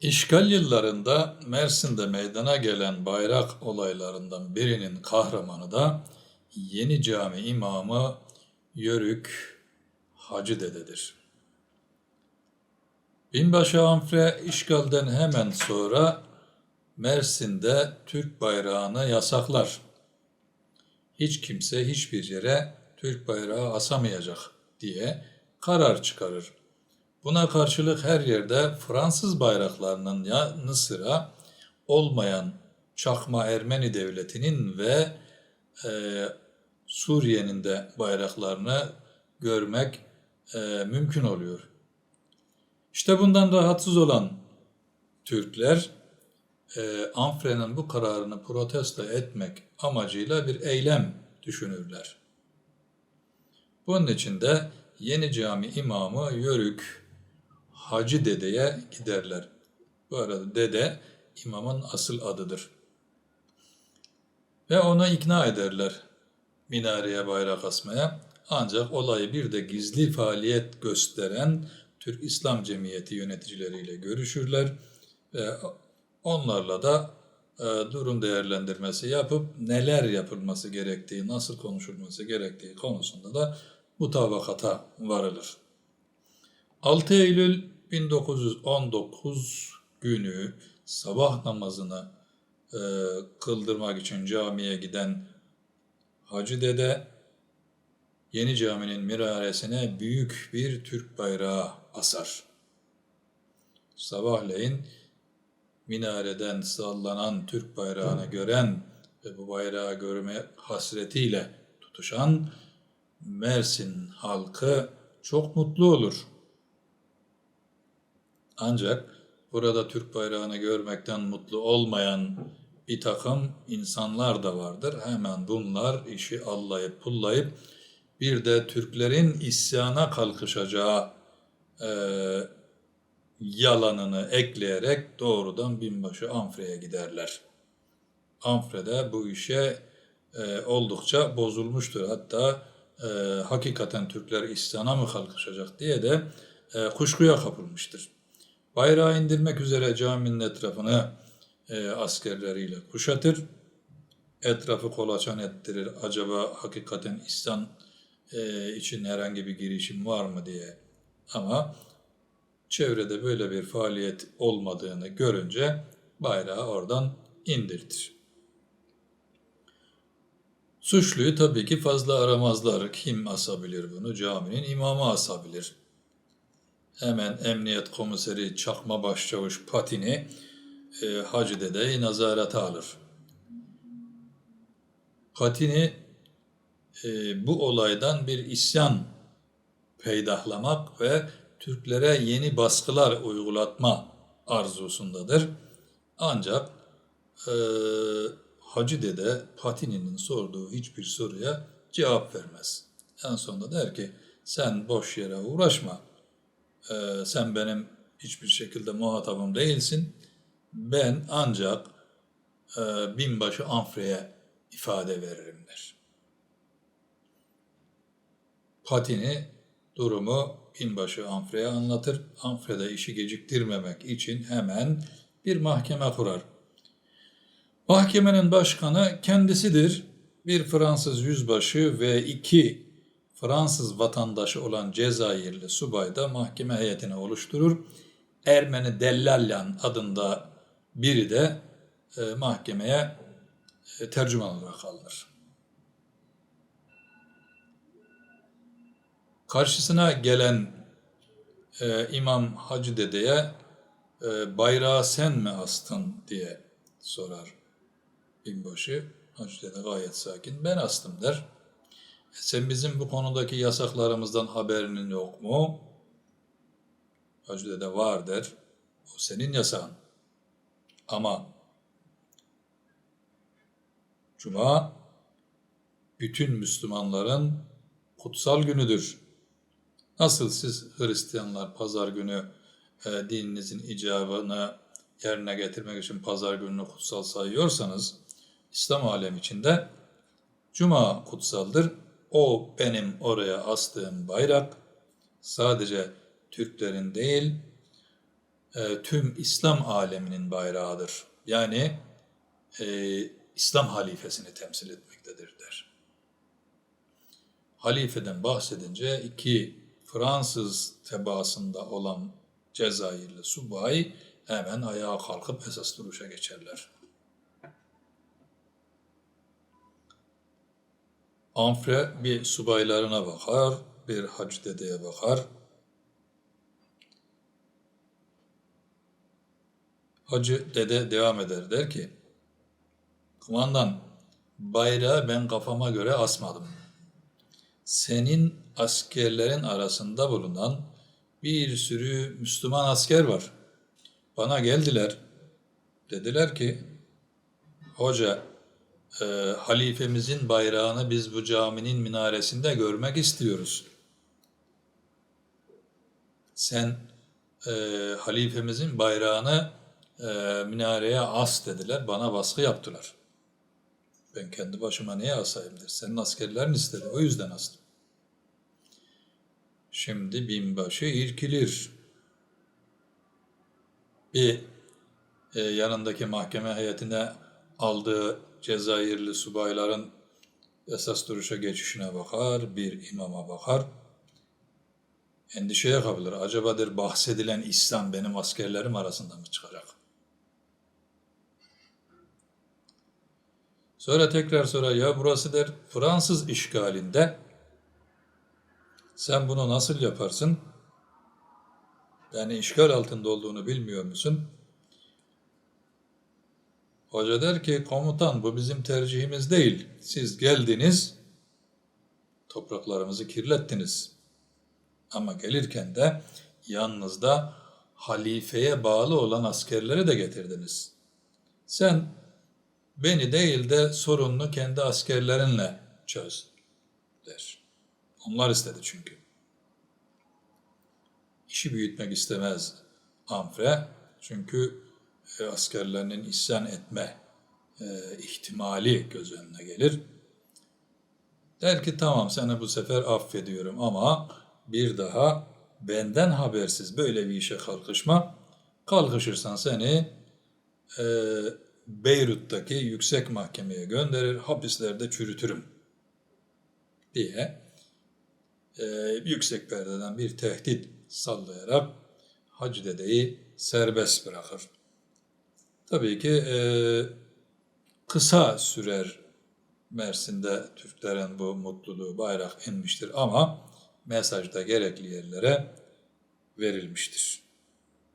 İşgal yıllarında Mersin'de meydana gelen bayrak olaylarından birinin kahramanı da Yeni Cami imamı Yörük Hacı Dede'dir. Binbaşı Amfre işgalden hemen sonra Mersin'de Türk bayrağını yasaklar. Hiç kimse hiçbir yere Türk bayrağı asamayacak diye karar çıkarır. Buna karşılık her yerde Fransız bayraklarının yanı sıra olmayan çakma Ermeni devletinin ve e, Suriye'nin de bayraklarını görmek mümkün oluyor. İşte bundan rahatsız olan Türkler Amfre'nin bu kararını protesto etmek amacıyla bir eylem düşünürler. Bunun için de Yeni Cami imamı Yörük Hacı Dede'ye giderler. Bu arada Dede imamın asıl adıdır. Ve onu ikna ederler minareye bayrak asmaya. Ancak olayı bir de gizli faaliyet gösteren Türk İslam Cemiyeti yöneticileriyle görüşürler ve onlarla da durum değerlendirmesi yapıp neler yapılması gerektiği, nasıl konuşulması gerektiği konusunda da mutabakata varılır. 6 Eylül 1919 günü sabah namazını kıldırmak için camiye giden Hacı Dede, Yeni Cami'nin minaresine büyük bir Türk bayrağı asar. Sabahleyin minareden sallanan Türk bayrağını gören ve bu bayrağı görme hasretiyle tutuşan Mersin halkı çok mutlu olur. Ancak burada Türk bayrağını görmekten mutlu olmayan bir takım insanlar da vardır. Hemen bunlar işi allayıp pullayıp bir de Türklerin isyana kalkışacağı yalanını ekleyerek doğrudan binbaşı Amfre'ye giderler. Amfre'de bu işe oldukça bozulmuştur. Hatta hakikaten Türkler isyana mı kalkışacak diye de kuşkuya kapılmıştır. Bayrağı indirmek üzere caminin etrafını askerleriyle kuşatır. Etrafı kolaçan ettirir. Acaba hakikaten isyan için herhangi bir girişim var mı diye. Ama çevrede böyle bir faaliyet olmadığını görünce bayrağı oradan indirtir. Suçluyu tabii ki fazla aramazlar. Kim asabilir bunu? Caminin imamı asabilir. Hemen emniyet komiseri Çakma Başçavuş Patini Hacı Dede'yi nazarete alır. Patini bu olaydan bir isyan peydahlamak ve Türklere yeni baskılar uygulatma arzusundadır. Ancak Hacı Dede Patini'nin sorduğu hiçbir soruya cevap vermez. En sonunda der ki sen boş yere uğraşma. Sen benim hiçbir şekilde muhatabım değilsin. Ben ancak binbaşı Amfre'ye ifade veririm der. Patini durumu binbaşı Amfre'ye anlatır. Amfre de işi geciktirmemek için hemen bir mahkeme kurar. Mahkemenin başkanı kendisidir. Bir Fransız yüzbaşı ve 2 Fransız vatandaşı olan Cezayirli subay da mahkeme heyetini oluşturur. Ermeni Dellalyan adında biri de mahkemeye tercüman olarak alınır. Karşısına gelen İmam Hacı Dede'ye bayrağı sen mi astın diye sorar binbaşı. Hacı Dede gayet sakin ben astım der. Sen bizim bu konudaki yasaklarımızdan haberinin yok mu? Hacı Dede var der. O senin yasağın. Ama Cuma bütün Müslümanların kutsal günüdür. Nasıl siz Hristiyanlar pazar günü dininizin icabını yerine getirmek için pazar gününü kutsal sayıyorsanız, İslam alemi içinde Cuma kutsaldır. O benim oraya astığım bayrak sadece Türklerin değil, tüm İslam aleminin bayrağıdır. Yani İslam halifesini temsil etmektedir der. Halifeden bahsedince iki Fransız tebaasında olan Cezayirli subay hemen ayağa kalkıp esas duruşa geçerler. Amfre bir subaylarına bakar, bir Hacı Dede'ye bakar. Hacı Dede devam eder, der ki, kumandan, bayrağı ben kafama göre asmadım. Senin askerlerin arasında bulunan bir sürü Müslüman asker var. Bana geldiler. Dediler ki, hoca, halifemizin bayrağını biz bu caminin minaresinde görmek istiyoruz. Sen halifemizin bayrağını minareye as dediler. Bana baskı yaptılar. Ben kendi başıma niye asayımdır? Senin askerlerin istedi. O yüzden astım. Şimdi binbaşı irkilir. Bir yanındaki mahkeme heyetine aldığı Cezayirli subayların esas duruşa geçişine bakar, bir imama bakar. Endişeye kapılır. Acaba der, bahsedilen İslam benim askerlerim arasında mı çıkacak? Sonra tekrar sorar, ya burası der Fransız işgalinde. Sen bunu nasıl yaparsın? Yani işgal altında olduğunu bilmiyor musun? Hoca der ki, komutan bu bizim tercihimiz değil. Siz geldiniz, topraklarımızı kirlettiniz. Ama gelirken de yanınızda halifeye bağlı olan askerleri de getirdiniz. Sen beni değil de sorununu kendi askerlerinle çöz der. Onlar istedi çünkü. İşi büyütmek istemez Amfre. Çünkü askerlerinin isyan etme ihtimali göz önüne gelir. Der ki tamam seni bu sefer affediyorum ama bir daha benden habersiz böyle bir işe kalkışma. Kalkışırsan seni Beyrut'taki yüksek mahkemeye gönderir, hapislerde çürütürüm diye yüksek perdeden bir tehdit sallayarak Hacı Dede'yi serbest bırakır. Tabii ki kısa sürer Mersin'de Türklerin bu mutluluğu, bayrak inmiştir ama mesaj da gerekli yerlere verilmiştir.